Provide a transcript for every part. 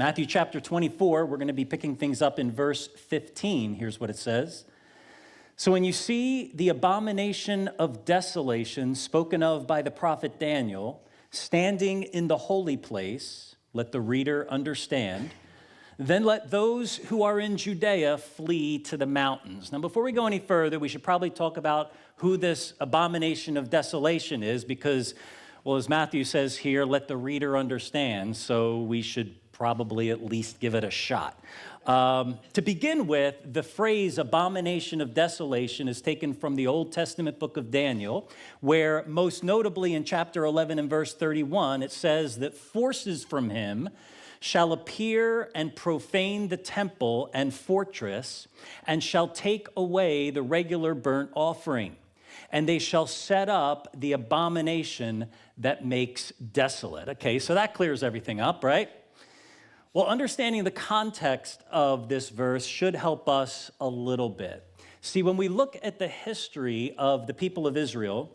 Matthew chapter 24, we're going to be picking things up in verse 15. Here's what it says. So when you see the abomination of desolation spoken of by the prophet Daniel standing in the holy place, let the reader understand, then let those who are in Judea flee to the mountains. Now, before we go any further, we should probably talk about who this abomination of desolation is because, well, as Matthew says here, let the reader understand, so we should probably at least give it a shot. To begin with, the phrase abomination of desolation is taken from the Old Testament book of Daniel, where most notably in chapter 11 and verse 31, it says that forces from him shall appear and profane the temple and fortress, and shall take away the regular burnt offering. And they shall set up the abomination that makes desolate. Okay, so that clears everything up, right? Well, understanding the context of this verse should help us a little bit. See, when we look at the history of the people of Israel,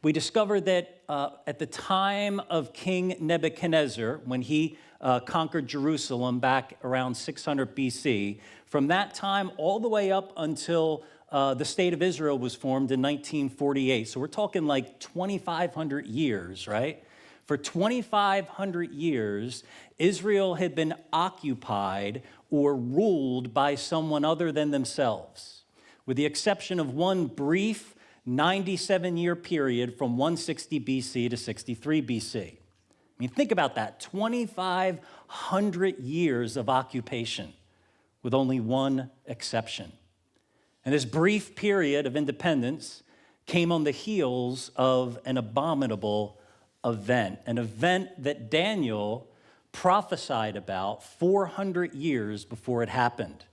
we discover that at the time of King Nebuchadnezzar, when he conquered Jerusalem back around 600 BC, from that time all the way up until the state of Israel was formed in 1948. So we're talking like 2,500 years, right? For 2,500 years, Israel had been occupied or ruled by someone other than themselves, with the exception of one brief 97-year period from 160 BC to 63 BC. I mean, think about that, 2,500 years of occupation with only one exception. And this brief period of independence came on the heels of an abominable event, an event that Daniel prophesied about 400 years before it happened.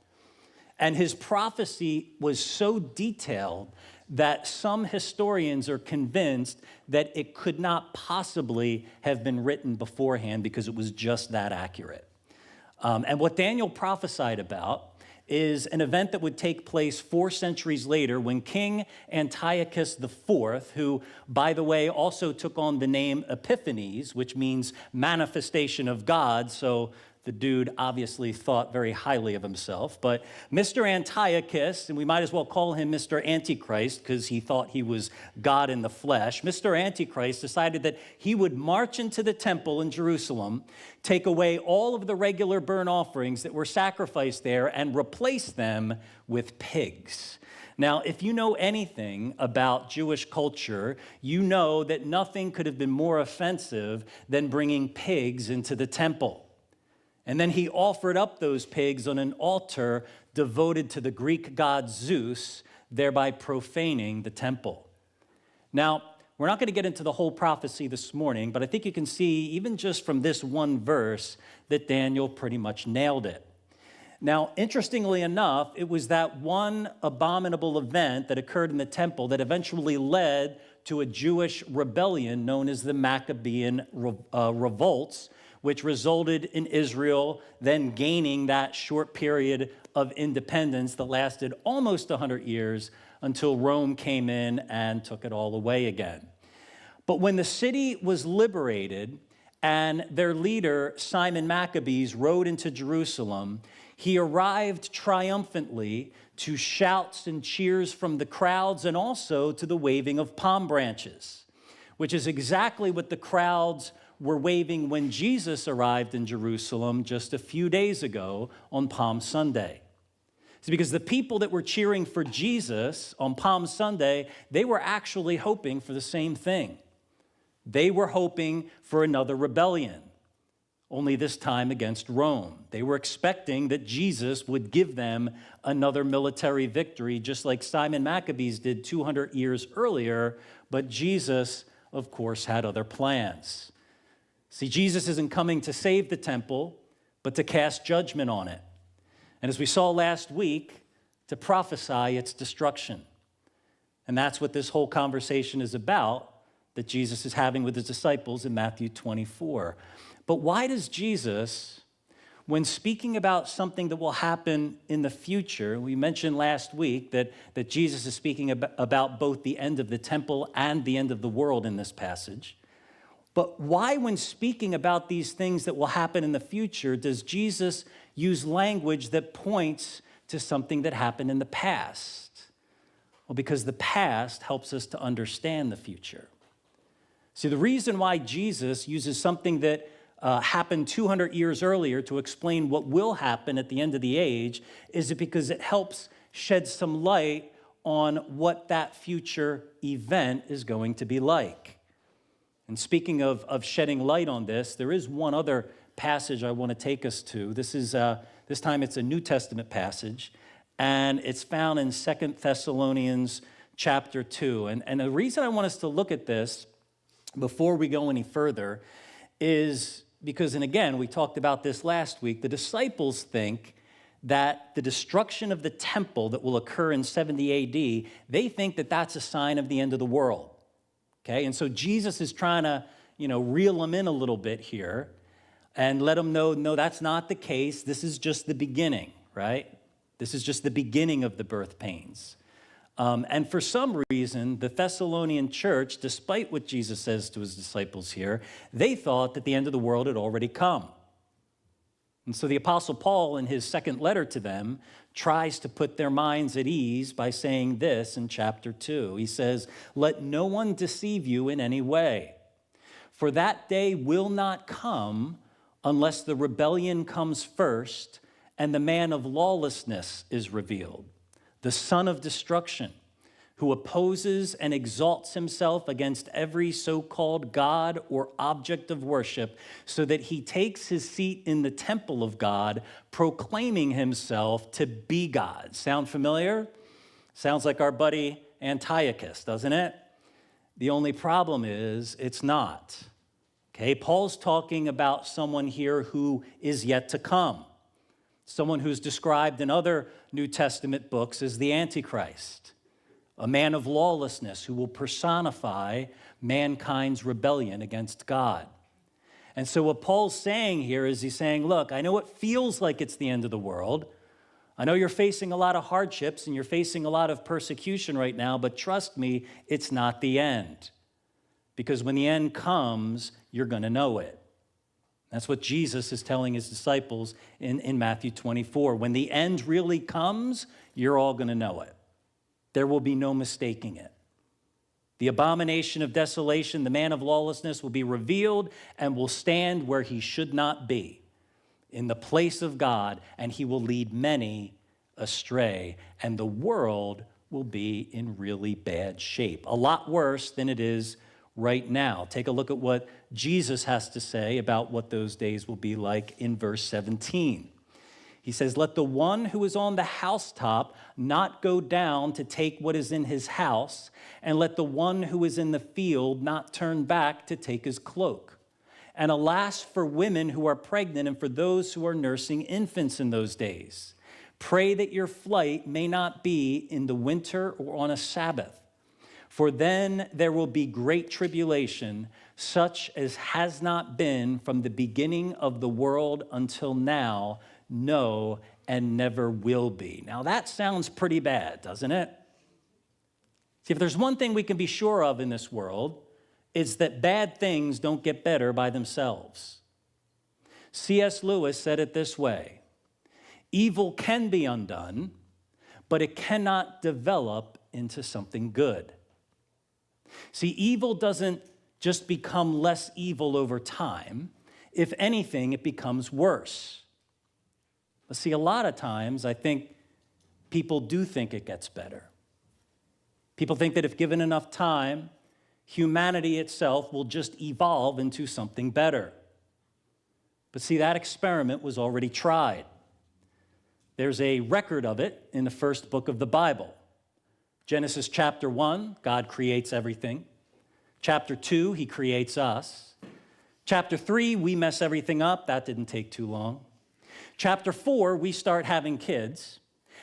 And his prophecy was so detailed that some historians are convinced that it could not possibly have been written beforehand because it was just that accurate. And what Daniel prophesied about is an event that would take place 4 centuries later when King Antiochus IV, who, by the way, also took on the name Epiphanes, which means manifestation of God, so the dude obviously thought very highly of himself. But Mr. Antiochus, and we might as well call him Mr. Antichrist because he thought he was God in the flesh, Mr. Antichrist decided that he would march into the temple in Jerusalem, take away all of the regular burnt offerings that were sacrificed there, and replace them with pigs. Now, if you know anything about Jewish culture, you know that nothing could have been more offensive than bringing pigs into the temple. And then he offered up those pigs on an altar devoted to the Greek god Zeus, thereby profaning the temple. Now, we're not going to get into the whole prophecy this morning, but I think you can see, even just from this one verse, that Daniel pretty much nailed it. Now, interestingly enough, it was that one abominable event that occurred in the temple that eventually led to a Jewish rebellion known as the Maccabean revolts, which resulted in Israel then gaining that short period of independence that lasted almost 100 years until Rome came in and took it all away again. But when the city was liberated and their leader, Simon Maccabees, rode into Jerusalem, he arrived triumphantly to shouts and cheers from the crowds and also to the waving of palm branches, which is exactly what the crowds were waving when Jesus arrived in Jerusalem just a few days ago on Palm Sunday. It's because the people that were cheering for Jesus on Palm Sunday, they were actually hoping for the same thing. They were hoping for another rebellion, only this time against Rome. They were expecting that Jesus would give them another military victory, just like Simon Maccabees did 200 years earlier, but Jesus, of course, had other plans. See, Jesus isn't coming to save the temple, but to cast judgment on it. And as we saw last week, to prophesy its destruction. And that's what this whole conversation is about that Jesus is having with his disciples in Matthew 24. But why does Jesus, when speaking about something that will happen in the future, we mentioned last week that Jesus is speaking about both the end of the temple and the end of the world in this passage, But why, when speaking about these things that will happen in the future, does Jesus use language that points to something that happened in the past? Well, because the past helps us to understand the future. See, the reason why Jesus uses something that happened 200 years earlier to explain what will happen at the end of the age is because it helps shed some light on what that future event is going to be like. And speaking of shedding light on this, there is one other passage I want to take us to. This time it's a New Testament passage, and it's found in 2 Thessalonians chapter 2. And the reason I want us to look at this before we go any further is because, and again, we talked about this last week, the disciples think that the destruction of the temple that will occur in 70 AD, they think that that's a sign of the end of the world. Okay, and so Jesus is trying to, reel them in a little bit here and let them know, no, that's not the case. This is just the beginning, right? This is just the beginning of the birth pains. And for some reason, the Thessalonian church, despite what Jesus says to his disciples here, they thought that the end of the world had already come. And so the Apostle Paul, in his second letter to them, tries to put their minds at ease by saying this in chapter 2. He says, "Let no one deceive you in any way, for that day will not come unless the rebellion comes first and the man of lawlessness is revealed, the son of destruction, who opposes and exalts himself against every so-called God or object of worship, so that he takes his seat in the temple of God, proclaiming himself to be God." Sound familiar? Sounds like our buddy Antiochus, doesn't it? The only problem is it's not. Okay, Paul's talking about someone here who is yet to come, someone who's described in other New Testament books as the Antichrist, a man of lawlessness who will personify mankind's rebellion against God. And so what Paul's saying here is he's saying, look, I know it feels like it's the end of the world. I know you're facing a lot of hardships and you're facing a lot of persecution right now, but trust me, it's not the end. Because when the end comes, you're going to know it. That's what Jesus is telling his disciples in Matthew 24. When the end really comes, you're all going to know it. There will be no mistaking it. The abomination of desolation, the man of lawlessness, will be revealed and will stand where he should not be, in the place of God, and he will lead many astray, and the world will be in really bad shape, a lot worse than it is right now. Take a look at what Jesus has to say about what those days will be like in verse 17. He says, "Let the one who is on the housetop not go down to take what is in his house, and let the one who is in the field not turn back to take his cloak. And alas for women who are pregnant and for those who are nursing infants in those days. Pray that your flight may not be in the winter or on a Sabbath. For then there will be great tribulation, such as has not been from the beginning of the world until now, no, and never will be." Now that sounds pretty bad, doesn't it? See, if there's one thing we can be sure of in this world, it's that bad things don't get better by themselves. C.S. Lewis said it this way: "Evil can be undone, but it cannot develop into something good." See, evil doesn't just become less evil over time. If anything, it becomes worse. But see, a lot of times, I think people do think it gets better. People think that if given enough time, humanity itself will just evolve into something better. But see, that experiment was already tried. There's a record of it in the first book of the Bible. Genesis chapter 1, God creates everything. Chapter 2, he creates us. Chapter 3, we mess everything up. That didn't take too long. Chapter 4, we start having kids.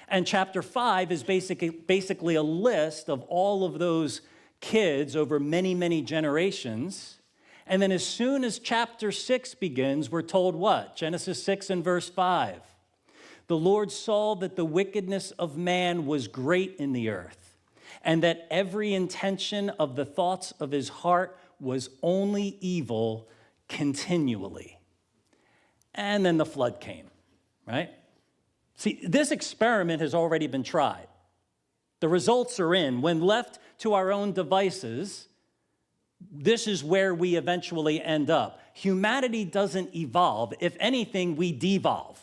And chapter 5 is basically a list of all of those kids over many, many generations. And then as soon as chapter 6 begins, we're told what? Genesis 6 and verse 5. "The Lord saw that the wickedness of man was great in the earth, and that every intention of the thoughts of his heart was only evil continually. And then the flood came, right? See, this experiment has already been tried. The results are in. When left to our own devices, this is where we eventually end up. Humanity doesn't evolve. If anything, we devolve,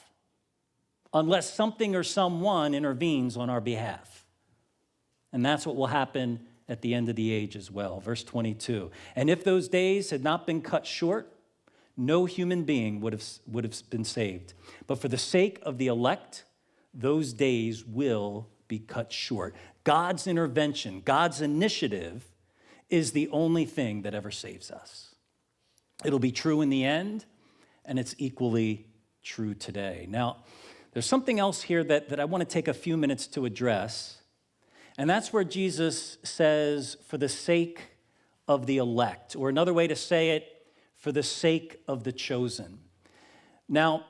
unless something or someone intervenes on our behalf. And that's what will happen at the end of the age as well. Verse 22, and if those days had not been cut short, no human being would have been saved. But for the sake of the elect, those days will be cut short. God's intervention, God's initiative is the only thing that ever saves us. It'll be true in the end, and it's equally true today. Now, there's something else here that I want to take a few minutes to address, and that's where Jesus says, for the sake of the elect, or another way to say it, for the sake of the chosen. Now,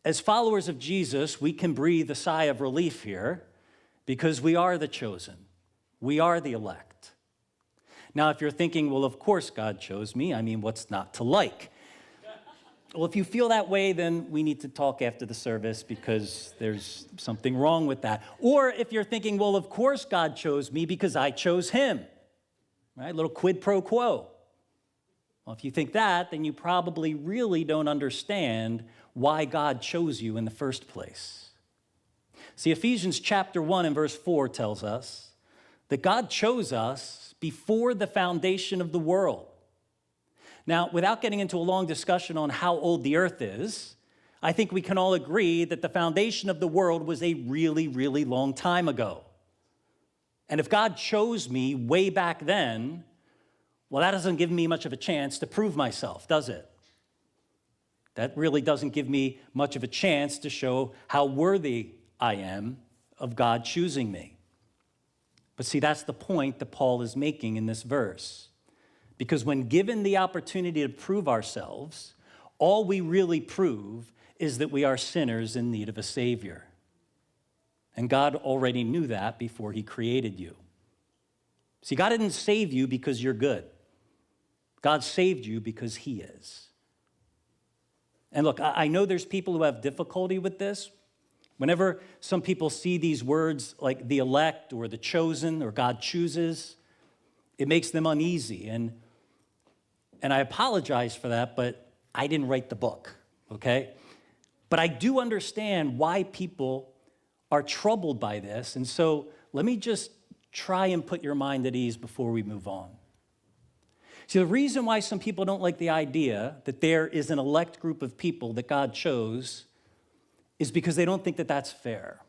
as followers of Jesus, we can breathe a sigh of relief here because we are the chosen. We are the elect. Now, if you're thinking, well, of course God chose me. I mean, what's not to like? Well, if you feel that way, then we need to talk after the service because there's something wrong with that. Or if you're thinking, well, of course God chose me because I chose him, right? A little quid pro quo. Well, if you think that, then you probably really don't understand why God chose you in the first place. See, Ephesians chapter 1 and verse 4 tells us that God chose us before the foundation of the world. Now, without getting into a long discussion on how old the earth is, I think we can all agree that the foundation of the world was a really, really long time ago. And if God chose me way back then, well, that doesn't give me much of a chance to prove myself, does it? That really doesn't give me much of a chance to show how worthy I am of God choosing me. But see, that's the point that Paul is making in this verse. Because when given the opportunity to prove ourselves, all we really prove is that we are sinners in need of a Savior. And God already knew that before he created you. See, God didn't save you because you're good. God saved you because he is. And look, I know there's people who have difficulty with this. Whenever some people see these words like the elect or the chosen or God chooses, it makes them uneasy. And I apologize for that, but I didn't write the book, okay? But I do understand why people are troubled by this. And so let me just try and put your mind at ease before we move on. See, the reason why some people don't like the idea that there is an elect group of people that God chose is because they don't think that that's fair.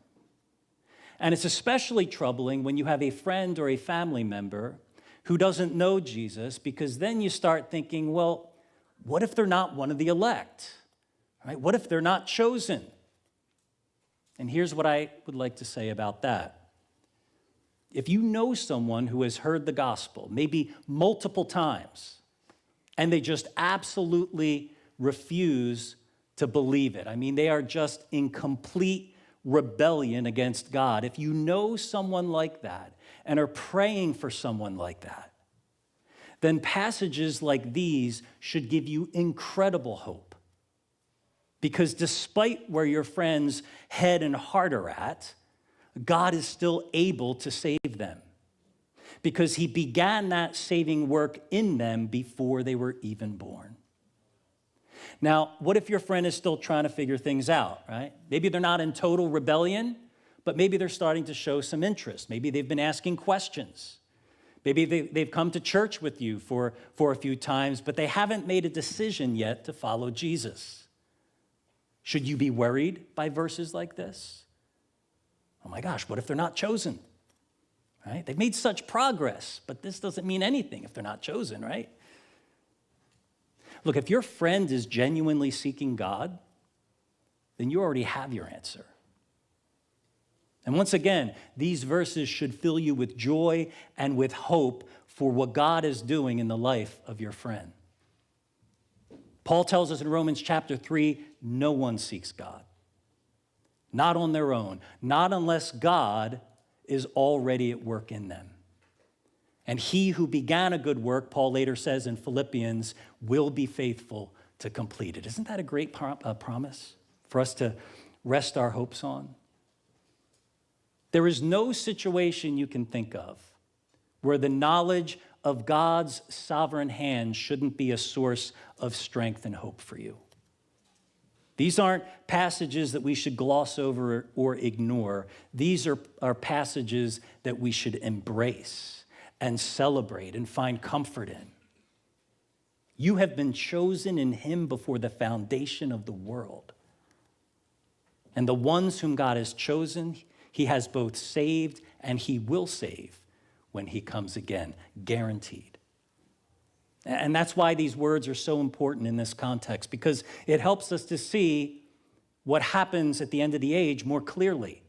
And it's especially troubling when you have a friend or a family member who doesn't know Jesus, because then you start thinking, well, what if they're not one of the elect? Right? What if they're not chosen? And here's what I would like to say about that. If you know someone who has heard the gospel, maybe multiple times, and they just absolutely refuse to believe it, I mean, they are just in complete rebellion against God. If you know someone like that and are praying for someone like that, then passages like these should give you incredible hope. Because despite where your friend's head and heart are at, God is still able to save them because he began that saving work in them before they were even born. Now, what if your friend is still trying to figure things out, right? Maybe they're not in total rebellion, but maybe they're starting to show some interest. Maybe they've been asking questions. Maybe they've come to church with you for a few times, but they haven't made a decision yet to follow Jesus. Should you be worried by verses like this? Oh my gosh, what if they're not chosen? Right? They've made such progress, but this doesn't mean anything if they're not chosen, right? Look, if your friend is genuinely seeking God, then you already have your answer. And once again, these verses should fill you with joy and with hope for what God is doing in the life of your friend. Paul tells us in Romans chapter 3, no one seeks God. Not on their own, not unless God is already at work in them. And he who began a good work, Paul later says in Philippians, will be faithful to complete it. Isn't that a great promise for us to rest our hopes on? There is no situation you can think of where the knowledge of God's sovereign hand shouldn't be a source of strength and hope for you. These aren't passages that we should gloss over or ignore. These are passages that we should embrace and celebrate and find comfort in. You have been chosen in him before the foundation of the world. And the ones whom God has chosen, he has both saved and he will save when he comes again, guaranteed. And that's why these words are so important in this context, because it helps us to see what happens at the end of the age more clearly.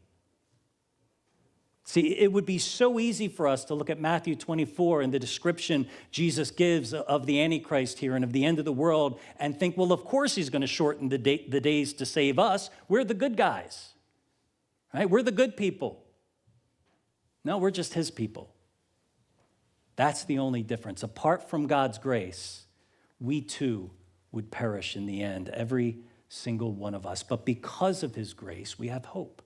See, it would be so easy for us to look at Matthew 24 and the description Jesus gives of the Antichrist here and of the end of the world and think, well, of course he's going to shorten the days to save us. We're the good guys, right? We're the good people. No, we're just his people. That's the only difference. Apart from God's grace, we too would perish in the end, every single one of us. But because of his grace, we have hope.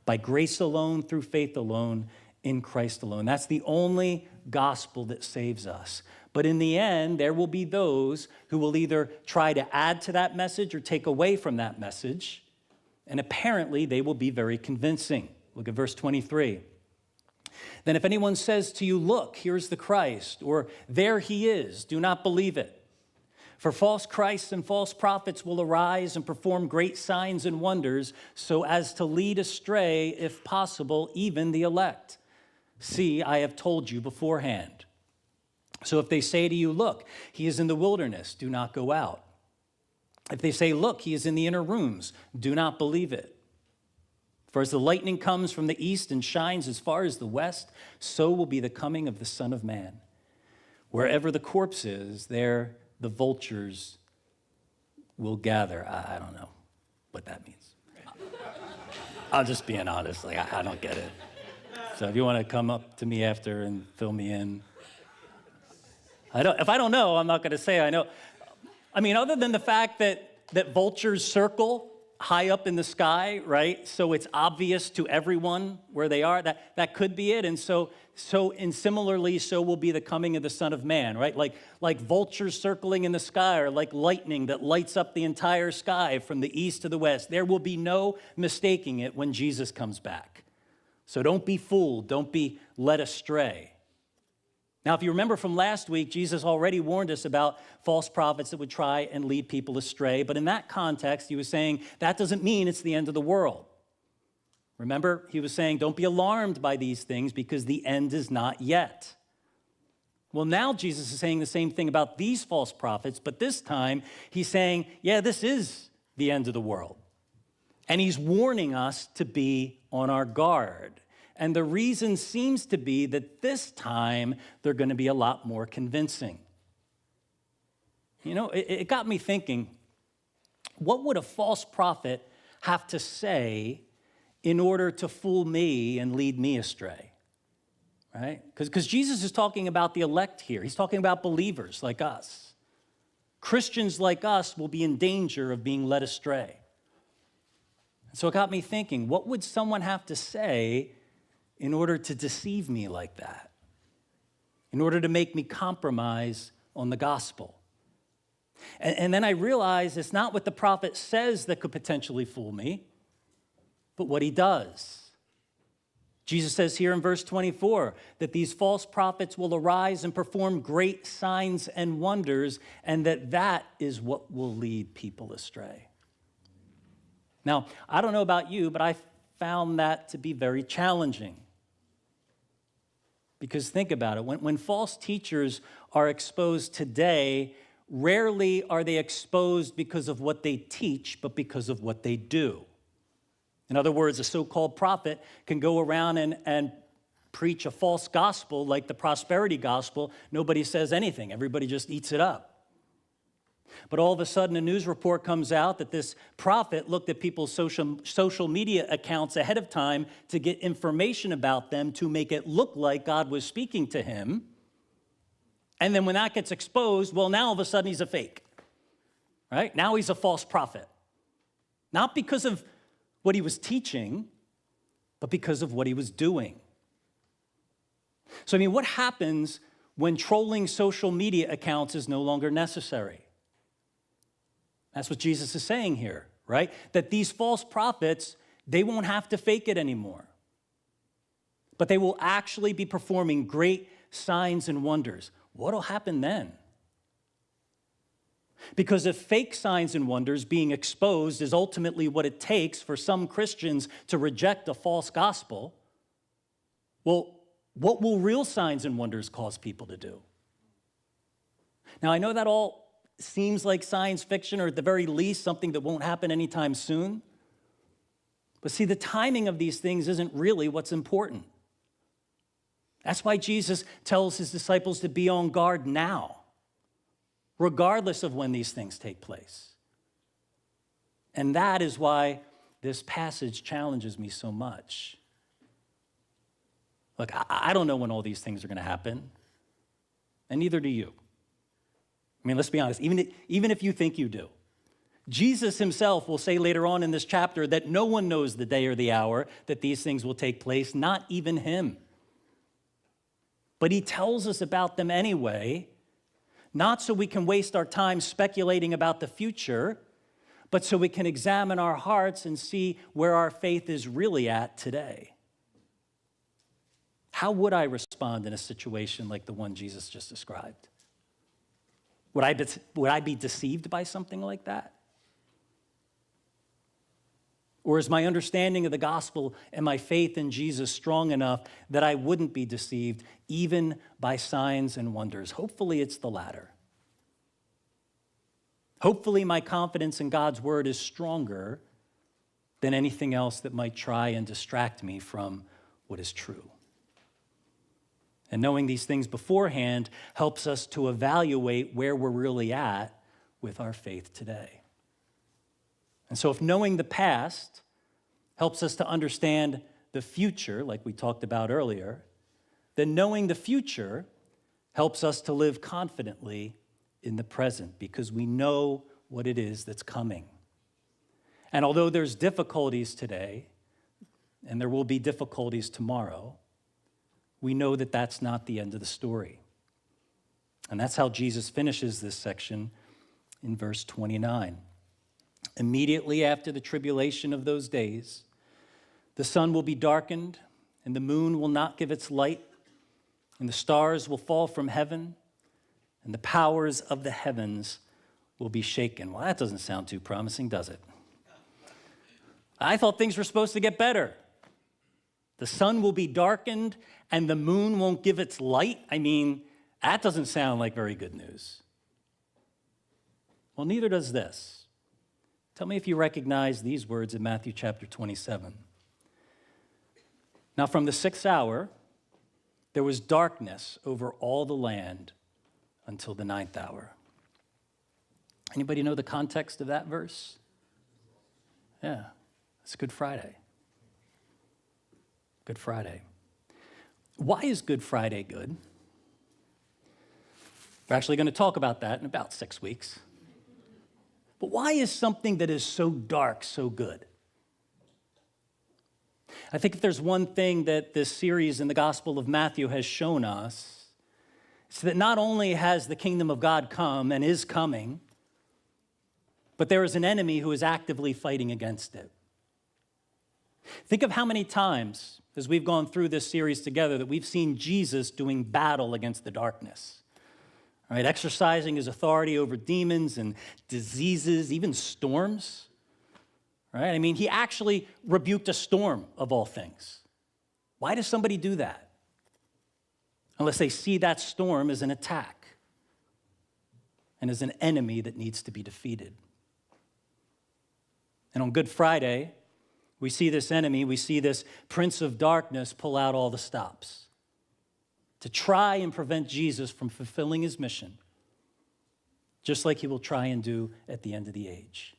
By grace alone, through faith alone, in Christ alone. That's the only gospel that saves us. But in the end, there will be those who will either try to add to that message or take away from that message. And apparently, they will be very convincing. Look at verse 23. Then if anyone says to you, look, here's the Christ, or there he is, do not believe it. For false Christs and false prophets will arise and perform great signs and wonders, so as to lead astray, if possible, even the elect. See, I have told you beforehand. So if they say to you, look, he is in the wilderness, do not go out. If they say, look, he is in the inner rooms, do not believe it. For as the lightning comes from the east and shines as far as the west, so will be the coming of the Son of Man. Wherever the corpse is, there the vultures will gather. I don't know what that means. I'm just being honest. I don't get it. So if you want to come up to me after and fill me in. If I don't know, I'm not going to say I know. I mean, other than the fact that vultures circle high up in the sky, right? So it's obvious to everyone where they are. That could be it. And similarly, so will be the coming of the Son of Man, right? Like vultures circling in the sky, or like lightning that lights up the entire sky from the east to the west. There will be no mistaking it when Jesus comes back. So don't be fooled. Don't be led astray. Now, if you remember from last week, Jesus already warned us about false prophets that would try and lead people astray. But in that context, he was saying that doesn't mean it's the end of the world. Remember, he was saying, don't be alarmed by these things because the end is not yet. Well, now Jesus is saying the same thing about these false prophets, but this time he's saying, yeah, this is the end of the world. And he's warning us to be on our guard. And the reason seems to be that this time they're going to be a lot more convincing. You know, it got me thinking, what would a false prophet have to say in order to fool me and lead me astray? Right? Because Jesus is talking about the elect here. He's talking about believers like us. Christians like us will be in danger of being led astray. So it got me thinking, what would someone have to say in order to deceive me like that? In order to make me compromise on the gospel? And then I realized it's not what the prophet says that could potentially fool me, but what he does. Jesus says here in verse 24 that these false prophets will arise and perform great signs and wonders, and that is what will lead people astray. Now, I don't know about you, but I found that to be very challenging. Because think about it, when false teachers are exposed today, rarely are they exposed because of what they teach, but because of what they do. In other words, a so-called prophet can go around and preach a false gospel like the prosperity gospel. Nobody says anything. Everybody just eats it up. But all of a sudden, a news report comes out that this prophet looked at people's social media accounts ahead of time to get information about them to make it look like God was speaking to him. And then when that gets exposed, well, now all of a sudden he's a fake, right? Now he's a false prophet. Not because of what he was teaching, but because of what he was doing. So, what happens when trolling social media accounts is no longer necessary? That's what Jesus is saying here, right? That these false prophets, they won't have to fake it anymore. But they will actually be performing great signs and wonders. What'll happen then? Because if fake signs and wonders being exposed is ultimately what it takes for some Christians to reject a false gospel, well, what will real signs and wonders cause people to do? Now, I know that all seems like science fiction, or at the very least, something that won't happen anytime soon. But see, the timing of these things isn't really what's important. That's why Jesus tells his disciples to be on guard now, regardless of when these things take place. And that is why this passage challenges me so much. Look, I don't know when all these things are going to happen, and neither do you. Let's be honest, even if you think you do. Jesus himself will say later on in this chapter that no one knows the day or the hour that these things will take place, not even him. But he tells us about them anyway, not so we can waste our time speculating about the future, but so we can examine our hearts and see where our faith is really at today. How would I respond in a situation like the one Jesus just described? Would I be deceived by something like that? Or is my understanding of the gospel and my faith in Jesus strong enough that I wouldn't be deceived even by signs and wonders? Hopefully it's the latter. Hopefully my confidence in God's word is stronger than anything else that might try and distract me from what is true. And knowing these things beforehand helps us to evaluate where we're really at with our faith today. And so if knowing the past helps us to understand the future, like we talked about earlier, then knowing the future helps us to live confidently in the present because we know what it is that's coming. And although there's difficulties today, and there will be difficulties tomorrow, we know that that's not the end of the story. And that's how Jesus finishes this section in verse 29. Immediately after the tribulation of those days, the sun will be darkened, and the moon will not give its light, and the stars will fall from heaven, and the powers of the heavens will be shaken. Well, that doesn't sound too promising, does it? I thought things were supposed to get better. The sun will be darkened, and the moon won't give its light. That doesn't sound like very good news. Well, neither does this. Tell me if you recognize these words in Matthew chapter 27. Now, from the 6th hour, there was darkness over all the land until the 9th hour. Anybody know the context of that verse? Yeah, it's Good Friday. Good Friday. Why is Good Friday good? We're actually going to talk about that in about 6 weeks. But why is something that is so dark so good? I think if there's one thing that this series in the Gospel of Matthew has shown us, it's that not only has the kingdom of God come and is coming, but there is an enemy who is actively fighting against it. Think of how many times, as we've gone through this series together, that we've seen Jesus doing battle against the darkness. All right, exercising his authority over demons and diseases, even storms. Right? He actually rebuked a storm of all things. Why does somebody do that? Unless they see that storm as an attack and as an enemy that needs to be defeated. And on Good Friday, we see this enemy, we see this prince of darkness pull out all the stops to try and prevent Jesus from fulfilling his mission, just like he will try and do at the end of the age.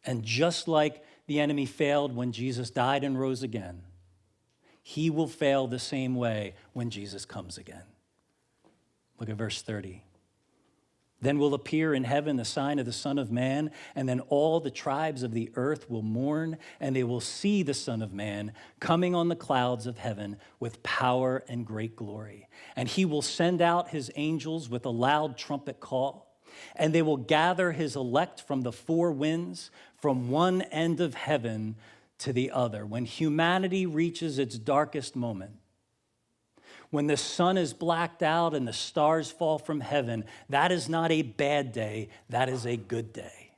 And just like the enemy failed when Jesus died and rose again, he will fail the same way when Jesus comes again. Look at verse 30. Then will appear in heaven the sign of the Son of Man, and then all the tribes of the earth will mourn, and they will see the Son of Man coming on the clouds of heaven with power and great glory. And he will send out his angels with a loud trumpet call, and they will gather his elect from the four winds, from one end of heaven to the other. When humanity reaches its darkest moment, when the sun is blacked out and the stars fall from heaven, that is not a bad day, that is a good day.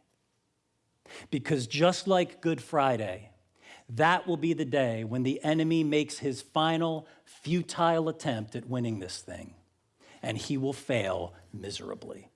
Because just like Good Friday, that will be the day when the enemy makes his final futile attempt at winning this thing, and he will fail miserably.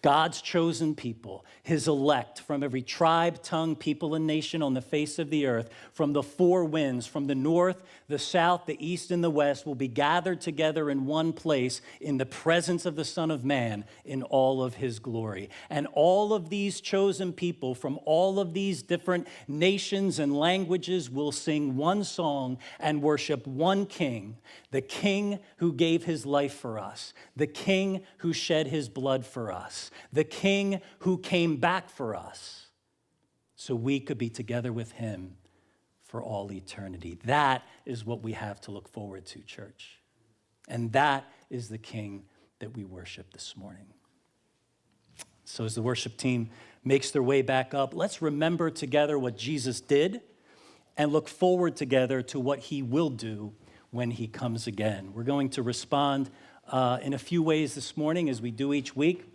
God's chosen people, his elect from every tribe, tongue, people, and nation on the face of the earth, from the four winds, from the north, the south, the east, and the west, will be gathered together in one place in the presence of the Son of Man in all of his glory. And all of these chosen people from all of these different nations and languages will sing one song and worship one king, the king who gave his life for us, the king who shed his blood for us, the king who came back for us so we could be together with him for all eternity. That is what we have to look forward to, church. And that is the king that we worship this morning. So as the worship team makes their way back up, let's remember together what Jesus did and look forward together to what he will do when he comes again. We're going to respond in a few ways this morning as we do each week.